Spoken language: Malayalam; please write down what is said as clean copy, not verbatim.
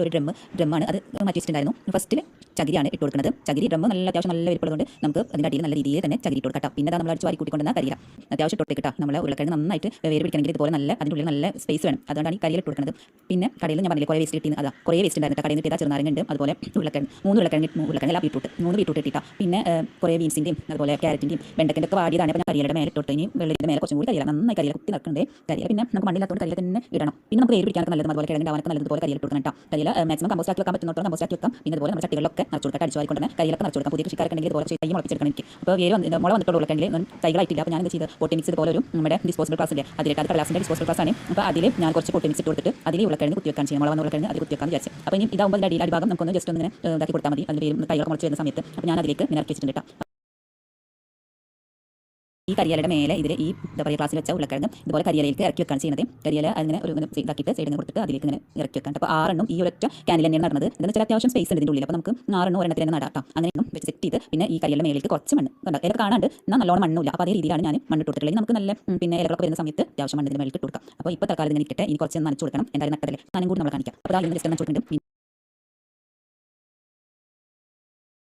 ഒരു ഡ്രമ്മാണ് അത് മാറ്റി വെച്ചിട്ടുണ്ടായിരുന്നു. ഫസ്റ്റിൽ ചകിരിയാണ് ഇട്ട് കൊടുക്കുന്നത്. ചകിരി ഡ്രമ്മ് അത്യാവശ്യം നല്ല വലിപ്പമുള്ളതുകൊണ്ട് നമുക്ക് അതിൻ്റെ അടിയിൽ നല്ല രീതിയിൽ തന്നെ ചകിരി ഇട്ട് കൊടുക്കാം. പിന്നെ നമ്മൾ അടിച്ച് വാരി കൂട്ടിക്കൊണ്ടുവന്ന കരിയില അത്യാവശ്യം ഇട്ട് കൊടുക്കുക. നമ്മൾ ഉരുളക്കിഴങ്ങ് നന്നായിട്ട് വേര് പിടിക്കണമെങ്കിൽ ഇതുപോലെ നല്ല അതിൻ്റെ ഉള്ളിൽ നല്ല സ്പേസ് വേണം. അതുകൊണ്ടാണ് ഈ കരിയില ഇട്ട് കൊടുക്കുന്നത്. പിന്നെ കടയിൽ ഞാൻ പറഞ്ഞില്ലേ കുറേ വേസ്റ്റ് കിട്ടി, അതാ കുറേ വേസ്റ്റ് ഉണ്ടായിരുന്നു. കടയിൽ നിന്ന് കിട്ടിയ ചെറുനാരങ്ങ ഉണ്ട്, അതുപോലെ ഉരുളക്കിഴങ്ങ് എല്ലാം ബീട്രൂട്ട് ഇട്ടിട്ടാ. പിന്നെ കുറേ ബീൻസിൻ്റെയും അതുപോലെ ക്യാരറ്റിൻ്റെയും വെണ്ടയ്ക്കിൻ്റെ ഒക്കെ വാടിയതാണ്. അപ്പോൾ ഞാൻ കരിയിലയുടെ മേലെ ഇട്ടോട്ട് ഇനി വെള്ളത്തിൻ്റെ മേലെ കുറച്ചും കൂടി കരിയില നന്നായി കരിയില കുത്തി നടക്കുന്നുണ്ട്. കരിയില പിന്നെ നമുക്ക് മണ്ണില്ലാത്തതുകൊണ്ട് കരിയില തന്നെ ഇടണം. പിന്നെ നമുക്ക് വേര് പിടിക്കാനൊക്കെ നല്ലത്, അതുപോലെ കിഴങ്ങിൻ്റെ നല്ലതുപോലെ കരിയില ഇട്ട് കൊടുക്കണം കേട്ടോ. കരിയില മാക്സിമം കമ്പോസ്റ്റ് ആക്കി വെക്കാൻ പറ്റുന്നോടത്തോളം കമ്പോസ്റ്റ് ആക്കി വെക്കാം. പിന്നെ അതുപോലെ നമ്മുടെ ചട്ടികളിലൊക്കെ നിറച്ച് കൊടുക്കാം. അടിച്ച് വാരിക്കൊണ്ട് കരിയിലൊക്കെ നിറച്ച് കൊടുക്കാം. പുതിയ കൃഷിക്കാരൊക്കെ ഉണ്ടെങ്കിൽ ഇതുപോലെ തൈ മുളപ്പിച്ചെടുക്കണം എനിക്ക്. അപ്പോൾ വേര് മുള വന്നിട്ടുള്ള ഉരുളക്കിഴങ്ങിൽ തൈകളായിട്ടില്ല. അപ്പോൾ ഞാൻ എന്ത് ചെയ്ത് പൊട്ടി മിക്സ് ഇതുപോലെ ഒരു നമ്മുടെ ഡിസ്പോസിബിൾ ഗ്ലാസ് ഇല്ലേ, അതിലേക്ക് അത് ഗ്ലാസിൻ്റെ ഡിസ്പോസിബിൾ ഗ്ലാസ് ആണ്. അപ്പോൾ അതിൽ ഞാൻ കുറച്ച് പൊട്ടി മിക്സ് ഇട്ട് കൊടുത്തിട്ട് അതിൽ ഉരുളക്കിഴങ്ങ് കുത്തി വെക്കാൻ ചെയ്യും. മുള വന്ന ഉരുളക്കിഴങ്ങ് അത് കുത്തി വെക്കാൻ വിചാരിച്ചു. അപ്പോൾ ഇനി ഇതാകുമ്പോൾ അതിൻ്റെ അടിഭാഗം നമുക്കൊന്ന് ജസ്റ്റ് ഒന്ന് ഇതാക്കി കൊടുത്താൽ മതി. അതിൽ തൈകളൊക്കെ മുളച്ച് വരുന്ന സമയത്ത് അപ്പോൾ ഞാൻ അതിലേക്ക് ഇറക്കി വെച്ചിട്ടുണ്ട് കേട്ടോ. ഈ കരിയിലയുടെ മേലെ ഇതിൽ ഈ എന്താ പറയുക ക്ലാസ്സിൽ വെച്ച ഉരുളക്കിഴങ്ങ് ഇതുപോലെ കരിയിലേക്ക് ഇറക്കി വെക്കാൻ ചെയ്യുന്നത്. കരിയില അങ്ങനെ ഒരു ഇതാക്കിയിട്ട് സൈഡിൽ നിന്ന് കൊടുത്തിട്ട് അതിലേക്ക് ഇങ്ങനെ ഇറക്കി വെക്കാൻ. അപ്പോൾ 6 ഈ ഒരൊറ്റ ക്യാനിൽ തന്നെയാണ് നടന്നത്. എന്ന് വെച്ചാൽ അത്യാവശ്യം സ്പേസ് ഉണ്ട് ഇതിൻ്റെ ഉള്ളിൽ. അപ്പോൾ നമുക്ക് 6 ഒരെണ്ണത്തിൽ തന്നെ നടാം. അങ്ങനെയൊന്നും വെച്ച് സെറ്റ് ചെയ്ത് പിന്നെ ഈ കരിയിലയുടെ മേലേക്ക് കുറച്ച് മണ്ണ് കണ്ടാൽ ഇതൊക്കെ കാണാണ്ട് എന്നാൽ നല്ലോണം മണ്ണില്ല. അപ്പോൾ അതേ രീതിയിലാണ് ഞാൻ മണ്ണ് കൊടുത്തിട്ടുള്ളത്. നമുക്ക് നല്ല പിന്നെ ഇലകളൊക്കെ വരുന്ന സമയത്ത് അത്യാവശ്യം മണ്ണിന് മേലേക്ക് ഇട്ട് കൊടുക്കാം. അപ്പോൾ ഇപ്പോൾ തൽക്കാലം ഇങ്ങനെ ഇട്ടിട്ട് ഇനി കുറച്ച് നനച്ച് കൊടുക്കണം. എന്തായാലും നട്ടതല്ലേ, ഞാനും കൂടി നമ്മൾ കാണിക്കാം. അപ്പോൾ അതിൽ ജസ്റ്റ് നനച്ച് കൊടുക്കുന്നുണ്ട്.